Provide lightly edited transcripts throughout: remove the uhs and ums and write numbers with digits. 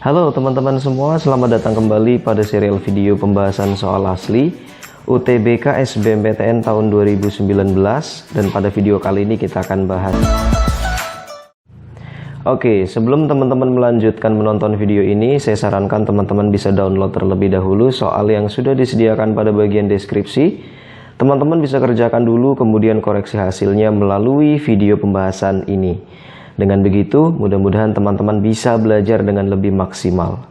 Halo teman-teman semua, selamat datang kembali pada serial video pembahasan soal asli UTBK SBMPTN tahun 2019. Dan pada video kali ini kita akan bahas. Oke, sebelum teman-teman melanjutkan menonton video ini, saya sarankan teman-teman bisa download terlebih dahulu soal yang sudah disediakan pada bagian deskripsi. Teman-teman bisa kerjakan dulu, kemudian koreksi hasilnya melalui video pembahasan ini. Dengan begitu, mudah-mudahan teman-teman bisa belajar dengan lebih maksimal.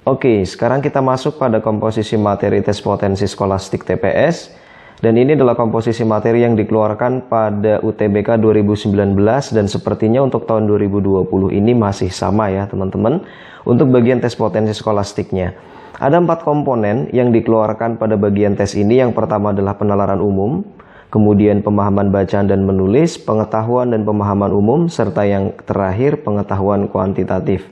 Oke, sekarang kita masuk pada komposisi materi tes potensi skolastik TPS. Dan ini adalah komposisi materi yang dikeluarkan pada UTBK 2019 dan sepertinya untuk tahun 2020 ini masih sama ya teman-teman. Untuk bagian tes potensi skolastiknya, ada 4 komponen yang dikeluarkan pada bagian tes ini. Yang pertama adalah penalaran umum, kemudian pemahaman bacaan dan menulis, pengetahuan dan pemahaman umum, serta yang terakhir pengetahuan kuantitatif.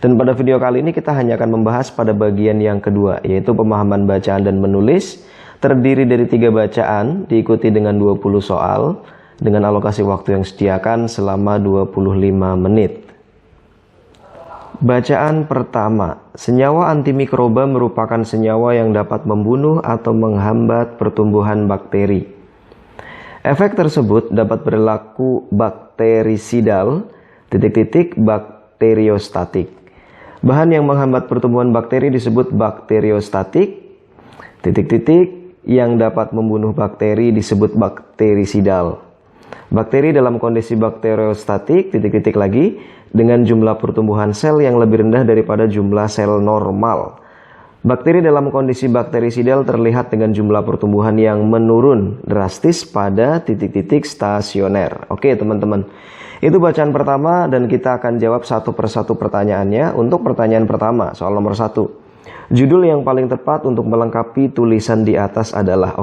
Dan pada video kali ini kita hanya akan membahas pada bagian yang kedua, yaitu pemahaman bacaan dan menulis. Terdiri dari 3 bacaan, diikuti dengan 20 soal, dengan alokasi waktu yang disediakan selama 25 menit. Bacaan pertama, senyawa antimikroba merupakan senyawa yang dapat membunuh atau menghambat pertumbuhan bakteri. Efek tersebut dapat berlaku bakterisidal, bakteriostatik. Bahan yang menghambat pertumbuhan bakteri disebut bakteriostatik, yang dapat membunuh bakteri disebut bakterisidal. Bakteri dalam kondisi bakteriostatik, lagi, dengan jumlah pertumbuhan sel yang lebih rendah daripada jumlah sel normal. Bakteri dalam kondisi bakterisidal terlihat dengan jumlah pertumbuhan yang menurun drastis pada titik-titik stasioner. Oke teman-teman, itu bacaan pertama dan kita akan jawab satu persatu pertanyaannya. Untuk pertanyaan pertama, soal nomor 1. Judul yang paling tepat untuk melengkapi tulisan di atas adalah,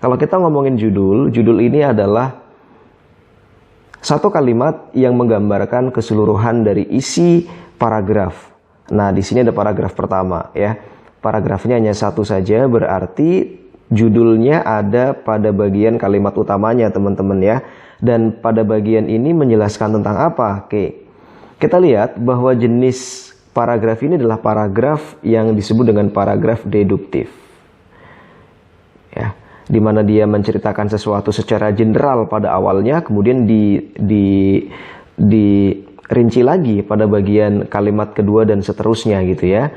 kalau kita ngomongin judul ini adalah satu kalimat yang menggambarkan keseluruhan dari isi paragraf. Nah, di sini ada paragraf pertama ya. Paragrafnya hanya satu saja, berarti judulnya ada pada bagian kalimat utamanya teman-teman ya. Dan pada bagian ini menjelaskan tentang apa? Kita lihat bahwa jenis paragraf ini adalah paragraf yang disebut dengan paragraf deduktif. Ya, di mana dia menceritakan sesuatu secara general pada awalnya, kemudian dirinci lagi pada bagian kalimat kedua dan seterusnya gitu ya.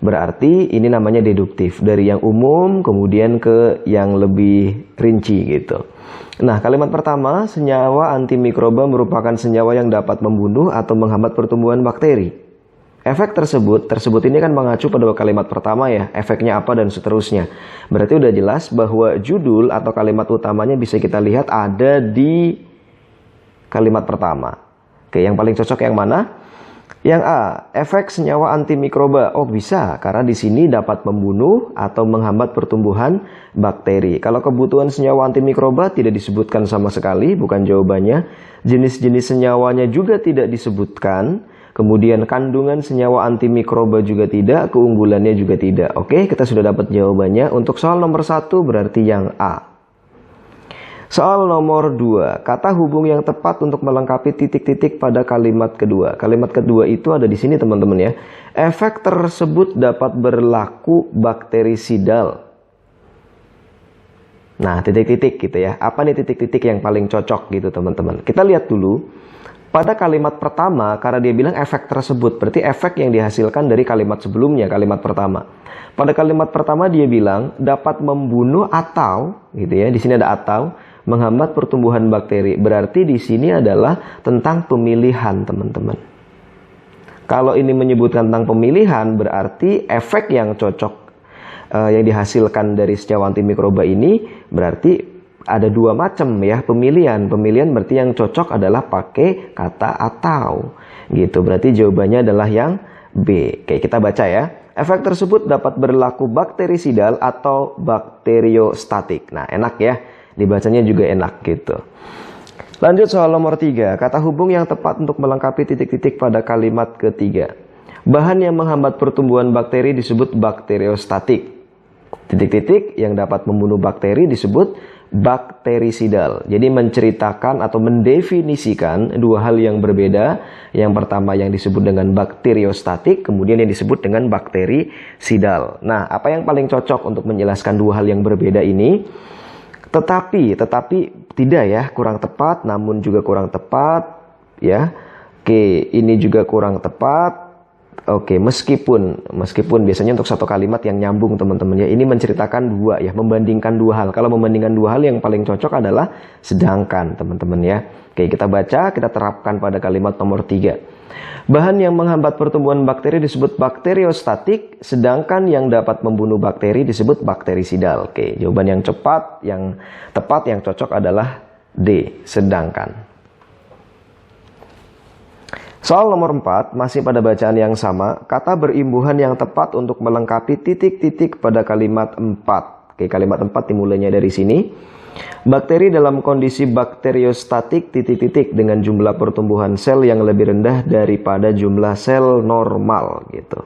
Berarti ini namanya deduktif, dari yang umum kemudian ke yang lebih rinci gitu. Nah, kalimat pertama, senyawa antimikroba merupakan senyawa yang dapat membunuh atau menghambat pertumbuhan bakteri. Efek tersebut ini kan mengacu pada kalimat pertama ya, efeknya apa dan seterusnya. Berarti udah jelas bahwa judul atau kalimat utamanya bisa kita lihat ada di kalimat pertama. Yang paling cocok yang mana? Yang A, efek senyawa antimikroba. Bisa, karena di sini dapat membunuh atau menghambat pertumbuhan bakteri. Kalau kebutuhan senyawa antimikroba tidak disebutkan sama sekali, bukan jawabannya. Jenis-jenis senyawanya juga tidak disebutkan. Kemudian kandungan senyawa antimikroba juga tidak, keunggulannya juga tidak. Kita sudah dapat jawabannya. Untuk soal nomor 1 berarti yang A. Soal nomor 2, kata hubung yang tepat untuk melengkapi titik-titik pada kalimat kedua. Kalimat kedua itu ada di sini teman-teman ya. Efek tersebut dapat berlaku bakterisidal. Nah, titik-titik gitu ya. Apa nih titik-titik yang paling cocok gitu teman-teman? Kita lihat dulu. Pada kalimat pertama, karena dia bilang efek tersebut, berarti efek yang dihasilkan dari kalimat sebelumnya, kalimat pertama. Pada kalimat pertama dia bilang dapat membunuh atau, gitu ya, di sini ada atau, menghambat pertumbuhan bakteri. Berarti di sini adalah tentang pemilihan, teman-teman. Kalau ini menyebutkan tentang pemilihan, berarti efek yang cocok yang dihasilkan dari senyawa antimikroba ini berarti ada 2 macam ya, pemilihan. Pemilihan berarti yang cocok adalah pakai kata atau. Gitu. Berarti jawabannya adalah yang B. Kita baca ya. Efek tersebut dapat berlaku bakterisidal atau bakteriostatik. Nah, enak ya. Dibacanya juga enak gitu. Lanjut soal nomor 3. Kata hubung yang tepat untuk melengkapi titik-titik pada kalimat ketiga. Bahan yang menghambat pertumbuhan bakteri disebut bakteriostatik. Titik-titik yang dapat membunuh bakteri disebut bakterisidal. Jadi menceritakan atau mendefinisikan dua hal yang berbeda. Yang pertama yang disebut dengan bakteriostatik, kemudian yang disebut dengan bakterisidal. Nah, apa yang paling cocok untuk menjelaskan dua hal yang berbeda ini? Tetapi tidak ya, kurang tepat, namun juga kurang tepat ya. Oke, ini juga kurang tepat. Oke, meskipun biasanya untuk satu kalimat yang nyambung teman-teman ya, ini menceritakan dua ya, membandingkan dua hal. Kalau membandingkan dua hal yang paling cocok adalah sedangkan teman-teman ya. Oke, kita baca, kita terapkan pada kalimat nomor 3. Bahan yang menghambat pertumbuhan bakteri disebut bakteriostatik, sedangkan yang dapat membunuh bakteri disebut bakterisidal. Oke, jawaban yang tepat, yang cocok adalah D, sedangkan. Soal nomor 4, masih pada bacaan yang sama, kata berimbuhan yang tepat untuk melengkapi titik-titik pada kalimat 4. Oke, kalimat 4 dimulainya dari sini. Bakteri dalam kondisi bakteriostatik titik-titik dengan jumlah pertumbuhan sel yang lebih rendah daripada jumlah sel normal gitu.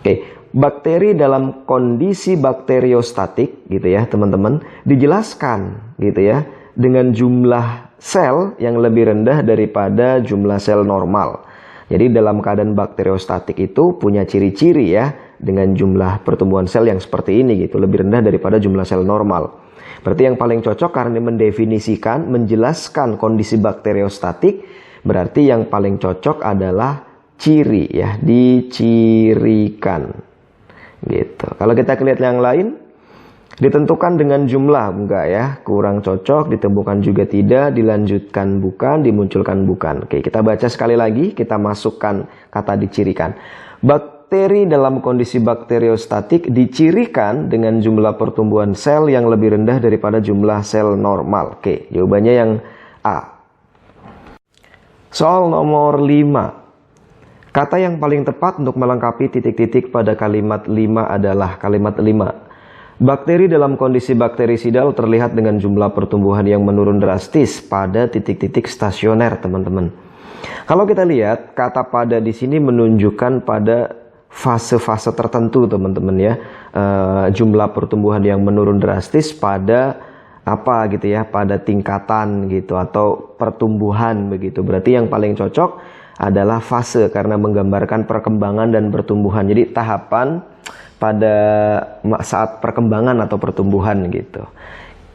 Oke, bakteri dalam kondisi bakteriostatik gitu ya, teman-teman, dijelaskan gitu ya, dengan jumlah sel yang lebih rendah daripada jumlah sel normal. Jadi dalam keadaan bakteriostatik itu punya ciri-ciri ya, dengan jumlah pertumbuhan sel yang seperti ini gitu, lebih rendah daripada jumlah sel normal. Berarti yang paling cocok karena mendefinisikan, menjelaskan kondisi bakteriostatik, berarti yang paling cocok adalah ciri ya, dicirikan gitu. Kalau kita lihat yang lain, ditentukan dengan jumlah, enggak ya, kurang cocok, ditemukan juga tidak, dilanjutkan bukan, dimunculkan bukan. Oke, kita baca sekali lagi, kita masukkan kata dicirikan. Bakteri dalam kondisi bakteriostatik dicirikan dengan jumlah pertumbuhan sel yang lebih rendah daripada jumlah sel normal. Oke, jawabannya yang A. Soal nomor 5. Kata yang paling tepat untuk melengkapi titik-titik pada kalimat 5 adalah kalimat 5. Bakteri dalam kondisi bakterisidal terlihat dengan jumlah pertumbuhan yang menurun drastis pada titik-titik stasioner, teman-teman. Kalau kita lihat, kata pada di sini menunjukkan pada fase-fase tertentu, teman-teman ya. Jumlah pertumbuhan yang menurun drastis pada apa gitu ya, pada tingkatan gitu atau pertumbuhan begitu. Berarti yang paling cocok adalah fase karena menggambarkan perkembangan dan pertumbuhan. Jadi tahapan pada saat perkembangan atau pertumbuhan gitu.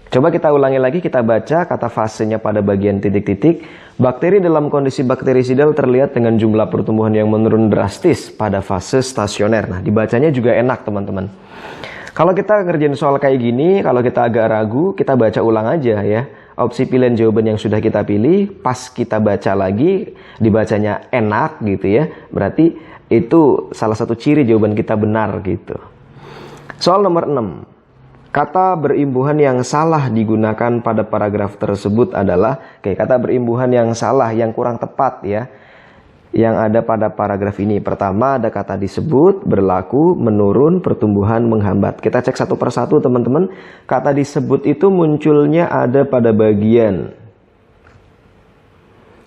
Coba kita ulangi lagi, kita baca kata fasenya pada bagian titik-titik. Bakteri dalam kondisi bakterisidal terlihat dengan jumlah pertumbuhan yang menurun drastis pada fase stasioner. Nah, dibacanya juga enak teman-teman. Kalau kita ngerjain soal kayak gini, kalau kita agak ragu, kita baca ulang aja ya. Opsi pilihan jawaban yang sudah kita pilih, pas kita baca lagi, dibacanya enak gitu ya. Berarti itu salah satu ciri jawaban kita benar gitu. Soal nomor 6. Kata berimbuhan yang salah digunakan pada paragraf tersebut adalah kata berimbuhan yang salah, yang kurang tepat ya, yang ada pada paragraf ini. Pertama ada kata disebut, berlaku, menurun, pertumbuhan, menghambat. Kita cek satu persatu teman-teman. Kata disebut itu munculnya ada pada bagian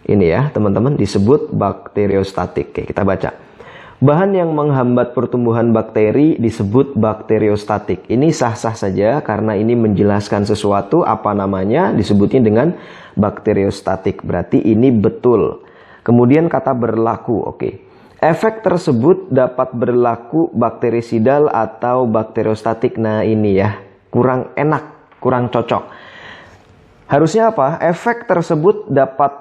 ini ya teman-teman, disebut bakteriostatik. Oke, kita baca. Bahan yang menghambat pertumbuhan bakteri disebut bakteriostatik. Ini sah-sah saja karena ini menjelaskan sesuatu, apa namanya, disebutnya dengan bakteriostatik. Berarti ini betul. Kemudian kata berlaku, oke. Efek tersebut dapat berlaku bakterisidal atau bakteriostatik. Nah ini ya, kurang enak, kurang cocok. Harusnya apa? Efek tersebut dapat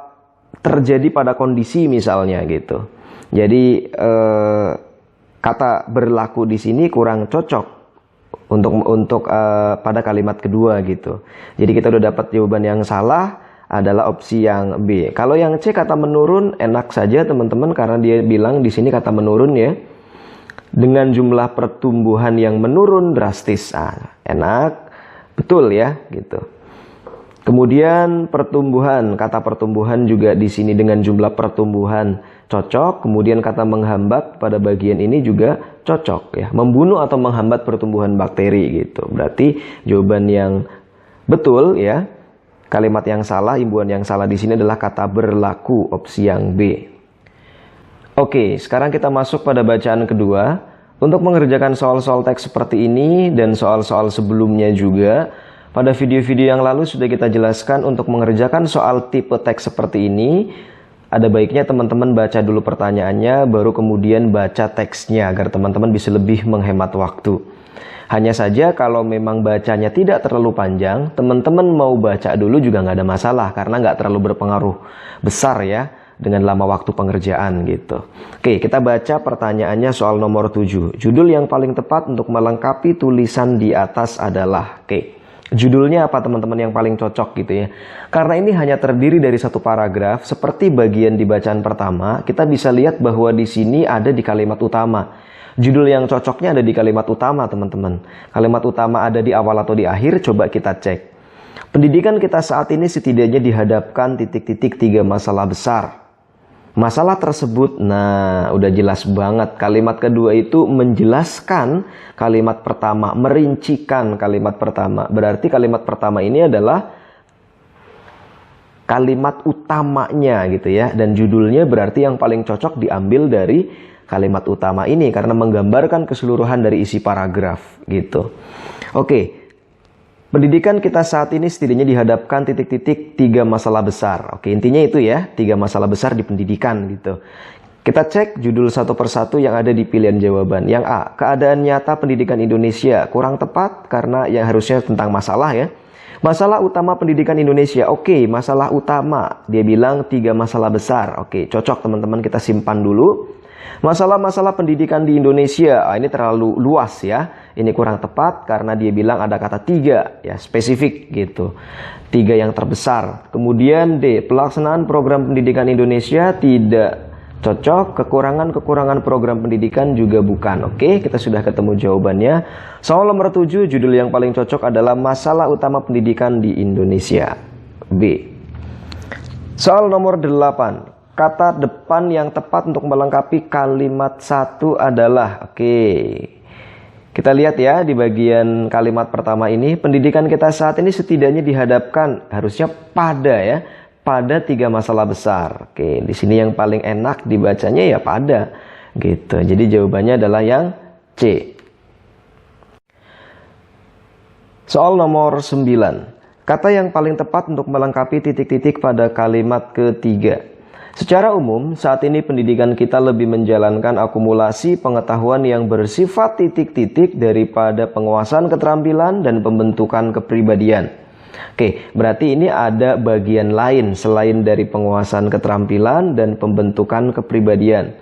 terjadi pada kondisi misalnya gitu. Jadi kata berlaku di sini kurang cocok untuk pada kalimat kedua gitu. Jadi kita udah dapat jawaban yang salah adalah opsi yang B. Kalau yang C kata menurun enak saja teman-teman karena dia bilang di sini kata menurun ya. Dengan jumlah pertumbuhan yang menurun drastis. Enak, betul ya gitu. Kemudian pertumbuhan, kata pertumbuhan juga di sini dengan jumlah pertumbuhan cocok. Kemudian kata menghambat pada bagian ini juga cocok ya, membunuh atau menghambat pertumbuhan bakteri gitu. Berarti jawaban yang betul ya, kalimat yang salah, imbuhan yang salah di sini adalah kata berlaku, opsi yang B. Oke, sekarang kita masuk pada bacaan kedua. Untuk mengerjakan soal-soal teks seperti ini dan soal-soal sebelumnya juga, Pada video-video yang lalu sudah kita jelaskan untuk mengerjakan soal tipe teks seperti ini, ada baiknya teman-teman baca dulu pertanyaannya, baru kemudian baca teksnya agar teman-teman bisa lebih menghemat waktu. Hanya saja kalau memang bacanya tidak terlalu panjang, teman-teman mau baca dulu juga nggak ada masalah karena nggak terlalu berpengaruh besar ya dengan lama waktu pengerjaan gitu. Oke, kita baca pertanyaannya soal nomor 7. Judul yang paling tepat untuk melengkapi tulisan di atas adalah, judulnya apa teman-teman yang paling cocok gitu ya. Karena ini hanya terdiri dari satu paragraf, seperti bagian di bacaan pertama, kita bisa lihat bahwa di sini ada di kalimat utama. Judul yang cocoknya ada di kalimat utama teman-teman. Kalimat utama ada di awal atau di akhir, coba kita cek. Pendidikan kita saat ini setidaknya dihadapkan titik-titik 3 masalah besar. Masalah tersebut, nah udah jelas banget. Kalimat kedua itu menjelaskan kalimat pertama, merincikan kalimat pertama. Berarti kalimat pertama ini adalah kalimat utamanya gitu ya. Dan judulnya berarti yang paling cocok diambil dari kalimat utama ini karena menggambarkan keseluruhan dari isi paragraf gitu. Oke. Pendidikan kita saat ini setidaknya dihadapkan titik-titik 3 masalah besar. Oke, intinya itu ya, 3 masalah besar di pendidikan gitu. Kita cek judul satu persatu yang ada di pilihan jawaban. Yang A, keadaan nyata pendidikan Indonesia kurang tepat karena yang harusnya tentang masalah ya. Masalah utama pendidikan Indonesia. Oke, masalah utama. Dia bilang 3 masalah besar. Oke, cocok teman-teman, kita simpan dulu. Masalah-masalah pendidikan di Indonesia, ini terlalu luas ya. Ini kurang tepat karena dia bilang ada kata 3 ya, spesifik gitu. 3 yang terbesar. Kemudian D, pelaksanaan program pendidikan Indonesia tidak cocok, kekurangan-kekurangan program pendidikan juga bukan. Oke, kita sudah ketemu jawabannya. Soal nomor 7, judul yang paling cocok adalah masalah utama pendidikan di Indonesia. B. Soal nomor 8. Kata depan yang tepat untuk melengkapi kalimat 1 adalah, kita lihat ya di bagian kalimat pertama ini, pendidikan kita saat ini setidaknya dihadapkan, harusnya pada ya, pada 3 masalah besar. Oke, di sini yang paling enak dibacanya ya pada, gitu. Jadi jawabannya adalah yang C. Soal nomor 9. Kata yang paling tepat untuk melengkapi titik-titik pada kalimat ketiga. Secara umum, saat ini pendidikan kita lebih menjalankan akumulasi pengetahuan yang bersifat titik-titik daripada penguasaan keterampilan dan pembentukan kepribadian. Oke, berarti ini ada bagian lain selain dari penguasaan keterampilan dan pembentukan kepribadian.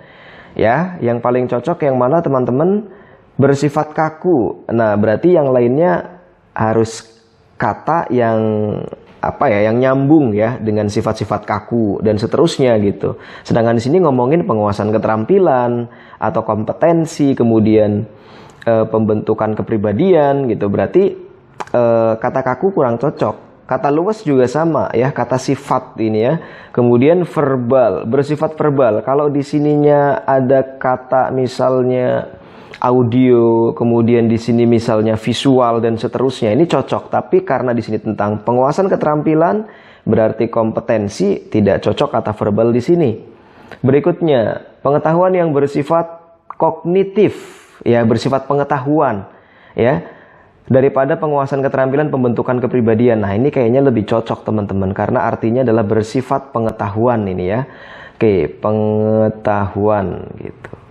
Ya, yang paling cocok yang mana teman-teman? Bersifat kaku. Nah, berarti yang lainnya harus kata yang yang nyambung ya dengan sifat-sifat kaku dan seterusnya gitu. Sedangkan di sini ngomongin penguasaan keterampilan atau kompetensi, kemudian pembentukan kepribadian gitu. Berarti kata kaku kurang cocok. Kata luas juga sama ya, kata sifat ini ya. Kemudian verbal, bersifat verbal. Kalau di sininya ada kata misalnya audio, kemudian di sini misalnya visual dan seterusnya, ini cocok. Tapi karena di sini tentang penguasaan keterampilan, berarti kompetensi, tidak cocok kata verbal di sini. Berikutnya, pengetahuan yang bersifat kognitif, ya bersifat pengetahuan, ya daripada penguasaan keterampilan pembentukan kepribadian. Nah ini kayaknya lebih cocok teman-teman karena artinya adalah bersifat pengetahuan ini ya. Oke, pengetahuan gitu.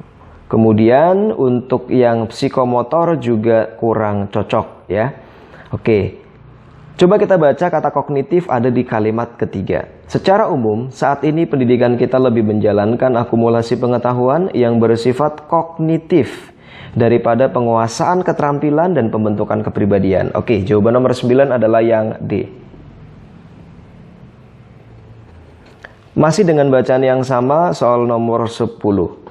Kemudian untuk yang psikomotor juga kurang cocok ya. Oke. Coba kita baca kata kognitif ada di kalimat ketiga. Secara umum, saat ini pendidikan kita lebih menjalankan akumulasi pengetahuan yang bersifat kognitif daripada penguasaan keterampilan dan pembentukan kepribadian. Oke, jawaban nomor 9 adalah yang D. Masih dengan bacaan yang sama, soal nomor 10.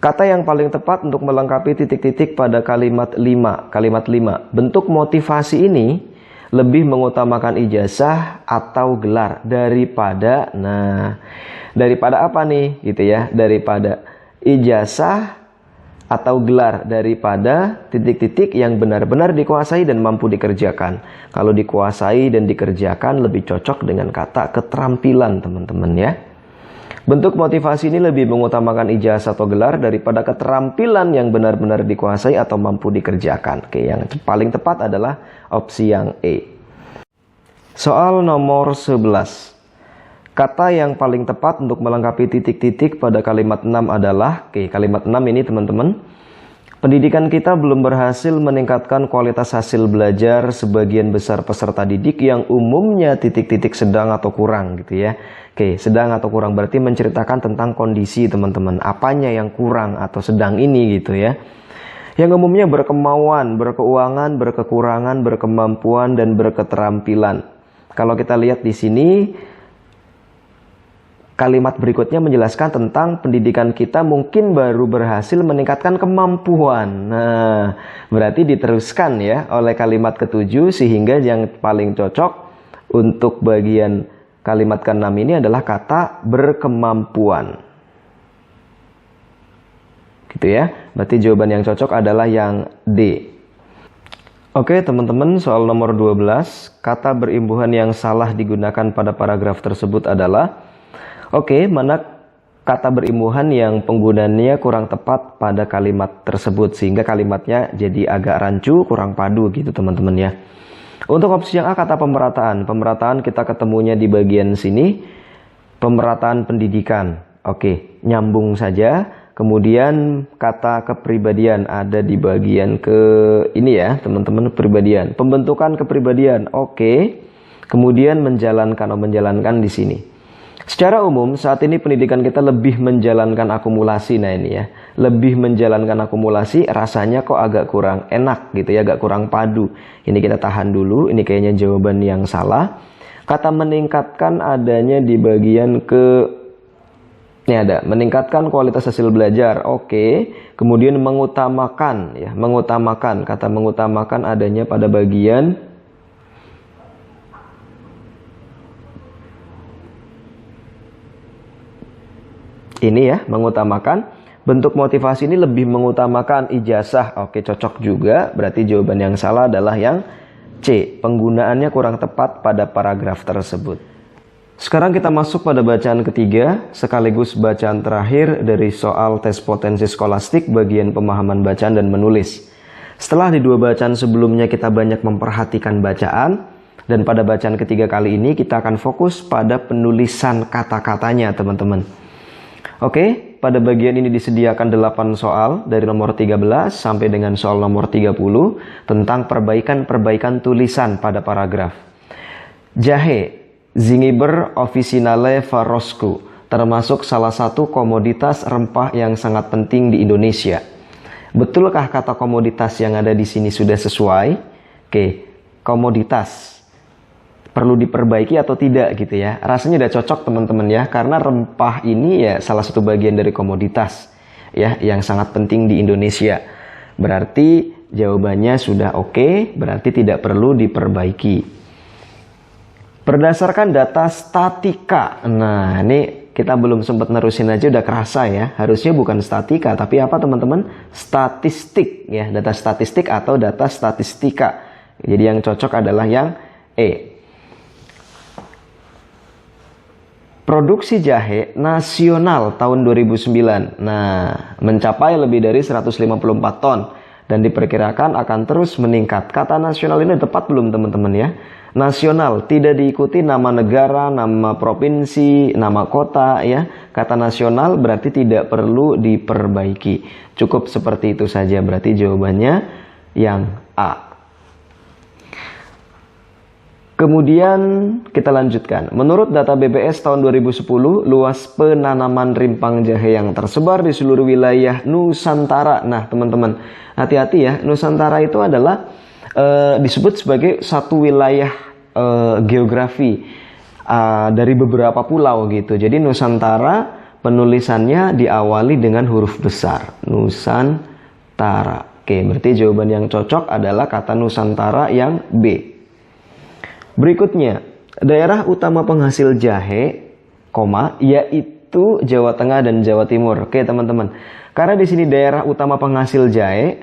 Kata yang paling tepat untuk melengkapi titik-titik pada kalimat 5. Kalimat 5. Bentuk motivasi ini lebih mengutamakan ijazah atau gelar daripada, daripada apa nih gitu ya, daripada ijazah atau gelar, daripada titik-titik yang benar-benar dikuasai dan mampu dikerjakan. Kalau dikuasai dan dikerjakan lebih cocok dengan kata keterampilan teman-teman ya. Bentuk motivasi ini lebih mengutamakan ijazah atau gelar daripada keterampilan yang benar-benar dikuasai atau mampu dikerjakan. Oke, yang paling tepat adalah opsi yang E. Soal nomor 11. Kata yang paling tepat untuk melengkapi titik-titik pada kalimat 6 adalah, kalimat 6 ini teman-teman, pendidikan kita belum berhasil meningkatkan kualitas hasil belajar sebagian besar peserta didik yang umumnya titik-titik sedang atau kurang gitu ya. Sedang atau kurang berarti menceritakan tentang kondisi teman-teman, apanya yang kurang atau sedang ini gitu ya. Yang umumnya berkemauan, berkeuangan, berkekurangan, berkemampuan, dan berketerampilan. Kalau kita lihat di sini, kalimat berikutnya menjelaskan tentang pendidikan kita mungkin baru berhasil meningkatkan kemampuan. Nah, berarti diteruskan ya oleh kalimat ke-7, sehingga yang paling cocok untuk bagian kalimat ke-6 ini adalah kata berkemampuan. Gitu ya. Berarti jawaban yang cocok adalah yang D. Oke teman-teman, soal nomor 12, kata berimbuhan yang salah digunakan pada paragraf tersebut adalah mana kata berimbuhan yang penggunaannya kurang tepat pada kalimat tersebut, sehingga kalimatnya jadi agak rancu, kurang padu gitu teman-teman ya. Untuk opsi yang A, kata pemerataan. Pemerataan kita ketemunya di bagian sini, pemerataan pendidikan. Nyambung saja. Kemudian kata kepribadian ada di bagian ke ini ya teman-teman, kepribadian. Pembentukan kepribadian, kemudian menjalankan di sini. Secara umum saat ini pendidikan kita lebih menjalankan akumulasi. Nah ini ya, lebih menjalankan akumulasi, rasanya kok agak kurang enak gitu ya, agak kurang padu. Ini kita tahan dulu, ini kayaknya jawaban yang salah. Kata meningkatkan adanya di bagian ke, ini ada, meningkatkan kualitas hasil belajar, kemudian mengutamakan ya, mengutamakan, kata mengutamakan adanya pada bagian ini ya, mengutamakan. Bentuk motivasi ini lebih mengutamakan ijazah. Cocok juga. Berarti jawaban yang salah adalah yang C. Penggunaannya kurang tepat pada paragraf tersebut. Sekarang kita masuk pada bacaan ketiga, sekaligus bacaan terakhir dari soal tes potensi skolastik bagian pemahaman bacaan dan menulis. Setelah di dua bacaan sebelumnya kita banyak memperhatikan bacaan, dan pada bacaan ketiga kali ini kita akan fokus pada penulisan kata-katanya teman-teman. Pada bagian ini disediakan 8 soal dari nomor 13 sampai dengan soal nomor 30 tentang perbaikan-perbaikan tulisan pada paragraf. Jahe, Zingiber officinale Farosku, termasuk salah satu komoditas rempah yang sangat penting di Indonesia. Betulkah kata komoditas yang ada di sini sudah sesuai? Komoditas perlu diperbaiki atau tidak gitu ya. Rasanya udah cocok teman-teman ya, karena rempah ini ya salah satu bagian dari komoditas ya yang sangat penting di Indonesia. Berarti jawabannya sudah berarti tidak perlu diperbaiki. Berdasarkan data statika. Nah, ini kita belum sempat nerusin aja udah kerasa ya. Harusnya bukan statika tapi apa teman-teman? Statistik ya, data statistik atau data statistika. Jadi yang cocok adalah yang E. Produksi jahe nasional tahun 2009, mencapai lebih dari 154 ton dan diperkirakan akan terus meningkat. Kata nasional ini tepat belum teman-teman ya? Nasional, tidak diikuti nama negara, nama provinsi, nama kota ya. Kata nasional berarti tidak perlu diperbaiki. Cukup seperti itu saja, berarti jawabannya yang A. Kemudian kita lanjutkan. Menurut data BPS tahun 2010, luas penanaman rimpang jahe yang tersebar di seluruh wilayah Nusantara. Nah, teman-teman, hati-hati ya. Nusantara itu adalah disebut sebagai satu wilayah geografi dari beberapa pulau gitu. Jadi Nusantara penulisannya diawali dengan huruf besar. Nusantara. Berarti jawaban yang cocok adalah kata Nusantara yang B. Berikutnya, daerah utama penghasil jahe, yaitu Jawa Tengah dan Jawa Timur. Teman-teman. Karena di sini daerah utama penghasil jahe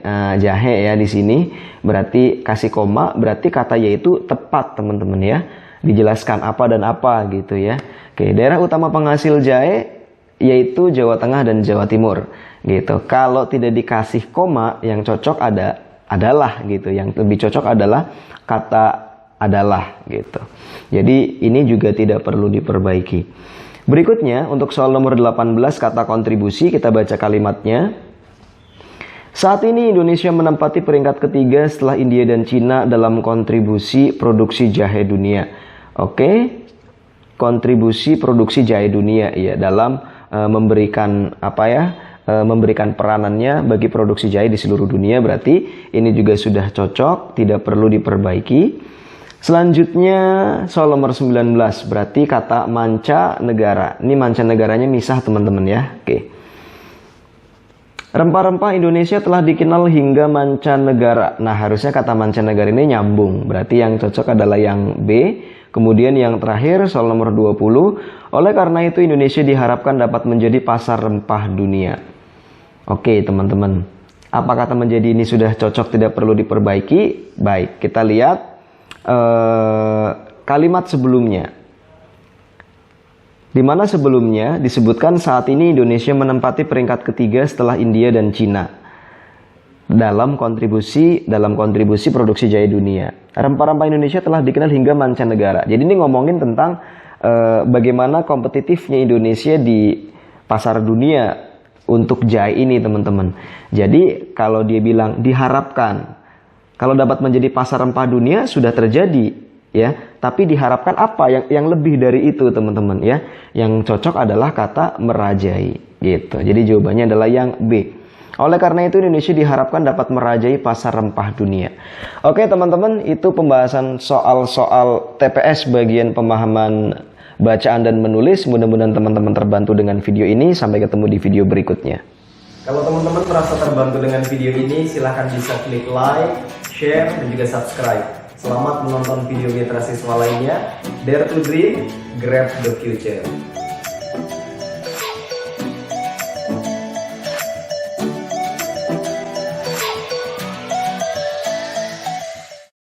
ya di sini, berarti kasih koma, berarti kata yaitu tepat teman-teman ya. Dijelaskan apa dan apa gitu ya. Daerah utama penghasil jahe yaitu Jawa Tengah dan Jawa Timur gitu. Kalau tidak dikasih koma, yang cocok adalah gitu. Yang lebih cocok adalah kata adalah gitu. Jadi ini juga tidak perlu diperbaiki. Berikutnya untuk soal nomor 18 kata kontribusi, kita baca kalimatnya. Saat ini Indonesia menempati peringkat ketiga setelah India dan Cina dalam kontribusi produksi jahe dunia. Oke, kontribusi produksi jahe dunia ya dalam memberikan memberikan peranannya bagi produksi jahe di seluruh dunia. Berarti ini juga sudah cocok, tidak perlu diperbaiki. Selanjutnya soal nomor 19, berarti kata manca negara. Ini manca negaranya misah teman-teman ya. Oke. Rempah-rempah Indonesia telah dikenal hingga mancanegara. Nah, harusnya kata mancanegara ini nyambung. Berarti yang cocok adalah yang B. Kemudian yang terakhir, soal nomor 20. Oleh karena itu, Indonesia diharapkan dapat menjadi pasar rempah dunia. Oke, teman-teman. Apa kata menjadi ini sudah cocok, tidak perlu diperbaiki? Baik, kita lihat kalimat sebelumnya. Di mana sebelumnya disebutkan saat ini Indonesia menempati peringkat ketiga setelah India dan Cina dalam kontribusi produksi jahe dunia. Rempah-rempah Indonesia telah dikenal hingga mancanegara. Jadi ini ngomongin tentang bagaimana kompetitifnya Indonesia di pasar dunia untuk jahe ini, teman-teman. Jadi kalau dia bilang diharapkan kalau dapat menjadi pasar rempah dunia, sudah terjadi. Ya, tapi diharapkan apa yang lebih dari itu, teman-teman ya. Yang cocok adalah kata merajai gitu. Jadi jawabannya adalah yang B. Oleh karena itu Indonesia diharapkan dapat merajai pasar rempah dunia. Oke, teman-teman, itu pembahasan soal-soal TPS bagian pemahaman bacaan dan menulis. Mudah-mudahan teman-teman terbantu dengan video ini. Sampai ketemu di video berikutnya. Kalau teman-teman merasa terbantu dengan video ini, silahkan bisa klik like, share, dan juga subscribe. Selamat menonton video mitra siswa lainnya. Dare to dream, grab the future.